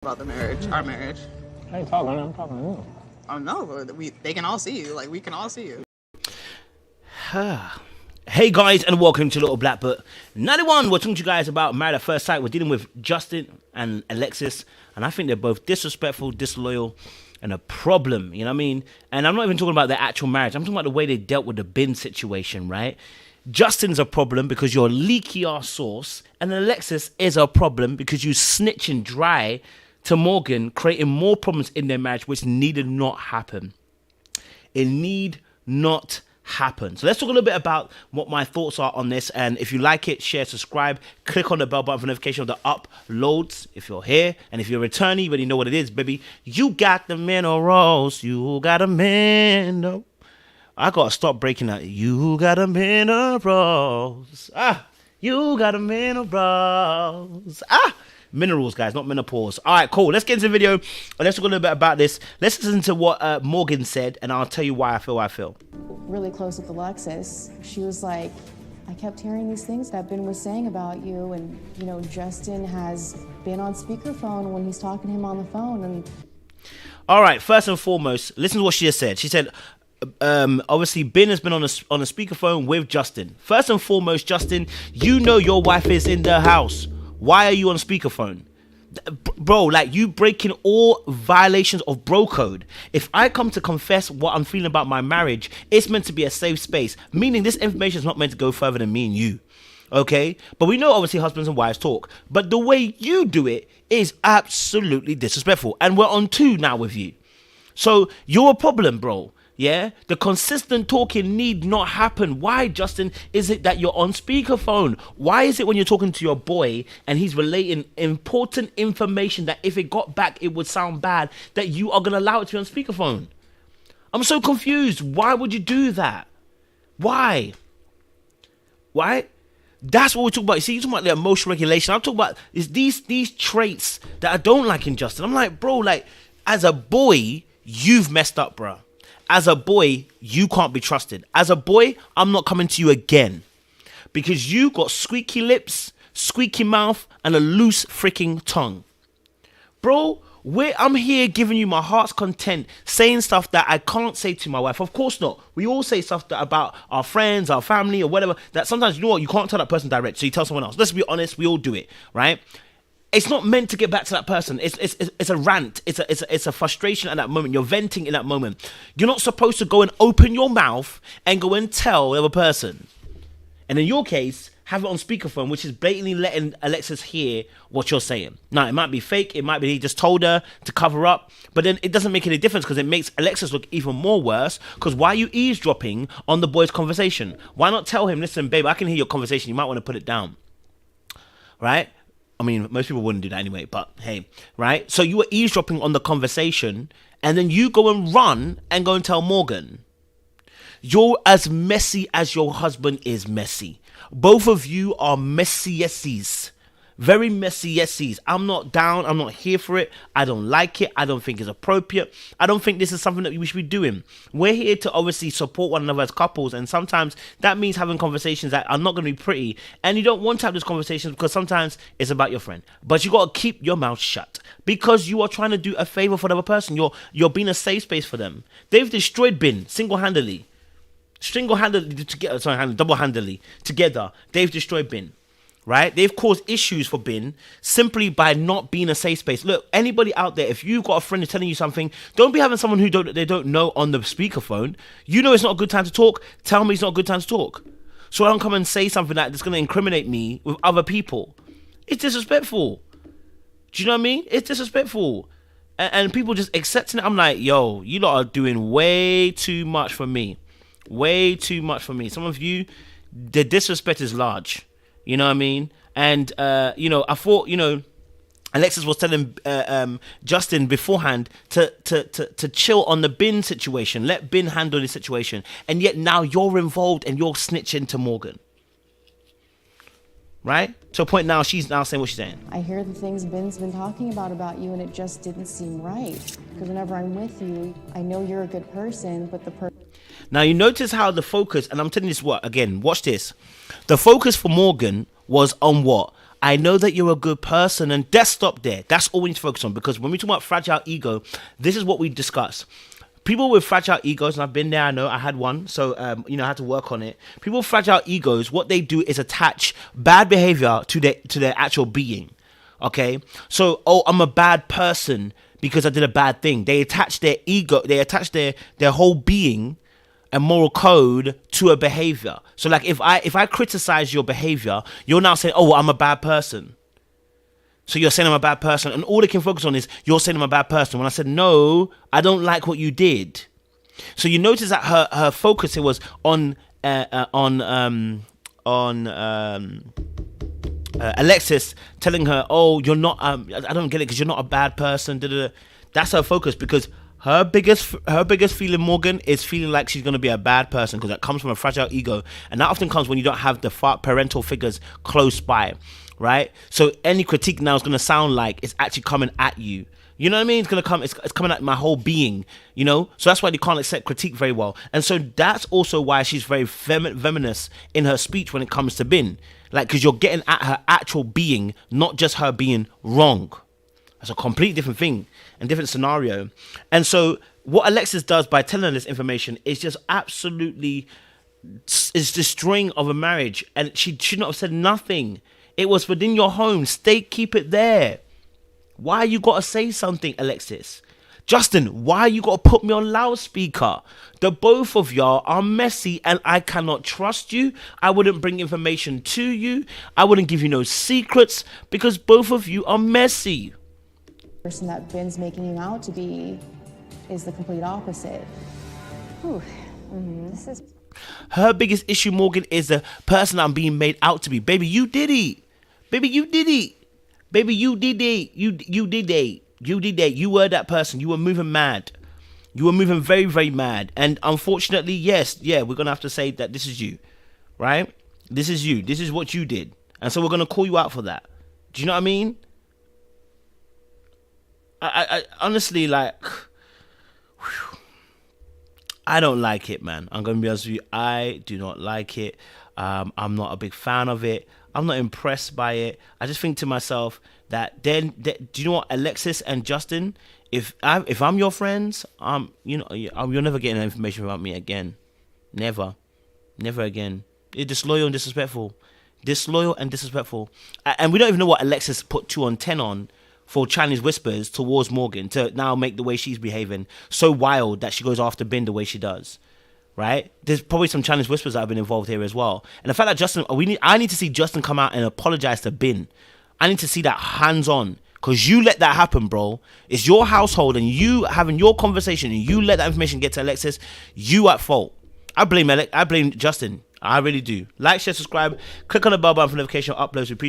about the marriage, our marriage. I ain't talking, I'm talking to you. Oh no, they can all see you. Like, we can all see you. Hey guys, and welcome to Little Black Book 91. We're talking to you guys about Married at First Sight. We're dealing with Justin and Alexis, and I think they're both disrespectful, disloyal, and a problem, you know what I mean? And I'm not even talking about their actual marriage. I'm talking about the way they dealt with the Binh situation, right? Justin's a problem because you're a leaky ass source, and Alexis is a problem because you snitching dry to Morgan, creating more problems in their marriage, which needed not happen. It need not happen. So let's talk a little bit about what my thoughts are on this. And if you like it, share, subscribe, click on the bell button for notification of the uploads if you're here. And if you're a returnee, you already know what it is, baby. You got the minerals. You got a mineral. I gotta stop breaking that. You got a minerals. You got a minerals. Minerals, guys, not menopause. All right, cool. Let's get into the video. Let's talk a little bit about this. Let's listen to what Morgan said, and I'll tell you why I feel how I feel. Really close with Alexis. She was like, I kept hearing these things that Binh was saying about you, and, you know, Justin has been on speakerphone when he's talking to him on the phone. And all right, first and foremost, listen to what she just said. She said, obviously Binh has been on a speakerphone with Justin. First and foremost, Justin, you know your wife is in the house. Why are you on speakerphone? Bro, like, you breaking all violations of bro code. If I come to confess what I'm feeling about my marriage, it's meant to be a safe space, meaning this information is not meant to go further than me and you. Okay? But we know obviously husbands and wives talk, but the way you do it is absolutely disrespectful. And we're on two now with you. So you're a problem, bro. Yeah, the consistent talking need not happen. Why, Justin, is it that you're on speakerphone? Why is it when you're talking to your boy and he's relating important information that if it got back, it would sound bad, that you are going to allow it to be on speakerphone? I'm so confused. Why would you do that? Why? Why? That's what we're talking about. You see, you're talking about the emotional regulation. I'm talking about is these traits that I don't like in Justin. I'm like, bro, like, as a boy, you've messed up, bro. As a boy, you can't be trusted. As a boy, I'm not coming to you again. Because you got squeaky lips, squeaky mouth, and a loose freaking tongue. Bro, I'm here giving you my heart's content, saying stuff that I can't say to my wife. Of course not. We all say stuff about our friends, our family, or whatever, that sometimes, you know what, you can't tell that person direct, so you tell someone else. Let's be honest, we all do it, right? It's not meant to get back to that person. It's a rant. It's a frustration at that moment. You're venting in that moment. You're not supposed to go and open your mouth and go and tell the other person. And in your case, have it on speakerphone, which is blatantly letting Alexis hear what you're saying. Now, it might be fake. It might be he just told her to cover up. But then it doesn't make any difference because it makes Alexis look even more worse. Because why are you eavesdropping on the boy's conversation? Why not tell him, listen, babe, I can hear your conversation. You might want to put it down. Right? I mean, most people wouldn't do that anyway, but hey, right? So you were eavesdropping on the conversation, and then you go and run and go and tell Morgan. You're as messy as your husband is messy. Both of you are messy-yesies. Very messy-yesies. I'm not down. I'm not here for it. I don't like it. I don't think it's appropriate. I don't think this is something that we should be doing. We're here to obviously support one another as couples, and sometimes that means having conversations that are not going to be pretty, and you don't want to have those conversations because sometimes it's about your friend. But you got to keep your mouth shut because you are trying to do a favor for the other person. You're being a safe space for them. They've destroyed Binh single-handedly. Double-handedly together. They've destroyed Binh. Right? They've caused issues for Binh simply by not being a safe space. Look, anybody out there, if you've got a friend who's telling you something, don't be having someone who they don't know on the speakerphone. You know it's not a good time to talk. Tell me it's not a good time to talk. So I don't come and say something that's going to incriminate me with other people. It's disrespectful. Do you know what I mean? It's disrespectful. And people just accepting it. I'm like, yo, you lot are doing way too much for me. Way too much for me. Some of you, the disrespect is large. You know what I mean? And, you know, I thought, you know, Alexis was telling Justin beforehand to chill on the Binh situation. Let Binh handle the situation. And yet now you're involved and you're snitching to Morgan. Right? To a point now, she's now saying what she's saying. I hear the things Binh's been talking about you, and it just didn't seem right. Because whenever I'm with you, I know you're a good person, but the Now, you notice how the focus, and I'm telling you this, what, again, watch this. The focus for Morgan was on what? I know that you're a good person, and let's stop there. That's all we need to focus on, because when we talk about fragile ego, this is what we discuss. People with fragile egos, and I've been there, I know, I had one, so, I had to work on it. People with fragile egos, what they do is attach bad behavior to their actual being, okay? So, I'm a bad person because I did a bad thing. They attach their ego, they attach their whole being and moral code to a behavior. So, like, if I criticize your behavior, you're now saying, oh, I'm a bad person. So you're saying I'm a bad person, and all they can focus on is you're saying I'm a bad person. When I said, no, I don't like what you did. So you notice that her focus, it was on Alexis telling her, oh, you're not, I don't get it because you're not a bad person. That's her focus, because her biggest feeling, Morgan, is feeling like she's going to be a bad person, because that comes from a fragile ego. And that often comes when you don't have the parental figures close by. Right? So any critique now is going to sound like it's actually coming at you. You know what I mean? It's coming at my whole being, So that's why you can't accept critique very well. And so that's also why she's very feminist in her speech when it comes to Binh. Like, because you're getting at her actual being, not just her being wrong. That's a completely different thing and different scenario. And so what Alexis does by telling her this information is just absolutely is destroying of a marriage. And she should not have said nothing. It was within your home. Keep it there. Why you gotta say something, Alexis? Justin, why you gotta put me on loudspeaker? The both of y'all are messy, and I cannot trust you. I wouldn't bring information to you. I wouldn't give you no secrets, because both of you are messy. The person that Binh's making you out to be is the complete opposite. Whew. This is... Her biggest issue, Morgan, is the person I'm being made out to be. Baby, you did it. Baby, you did it. Baby, you did it. You did it. You did it. You were that person. You were moving mad. You were moving very, very mad. And unfortunately, we're going to have to say that this is you. Right? This is you. This is what you did. And so we're going to call you out for that. Do you know what I mean? I honestly, like... Whew, I don't like it, man. I'm going to be honest with you. I do not like it. I'm not a big fan of it. I'm not impressed by it. I just think to myself that do you know what, Alexis and Justin, if I'm your friends, you're never getting information about me again. Never again. It's disloyal and disrespectful. And we don't even know what Alexis put 2 on 10 on for Chinese whispers towards Morgan to now make the way she's behaving so wild that she goes after Binh the way she does. Right? There's probably some Chinese whispers that have been involved here as well. And the fact that Justin, I need to see Justin come out and apologize to Binh. I need to see that hands-on, because you let that happen, bro. It's your household and you having your conversation and you let that information get to Alexis. You at fault. I blame Justin. I really do. Like, share, subscribe, click on the bell button for notification uploads. We appreciate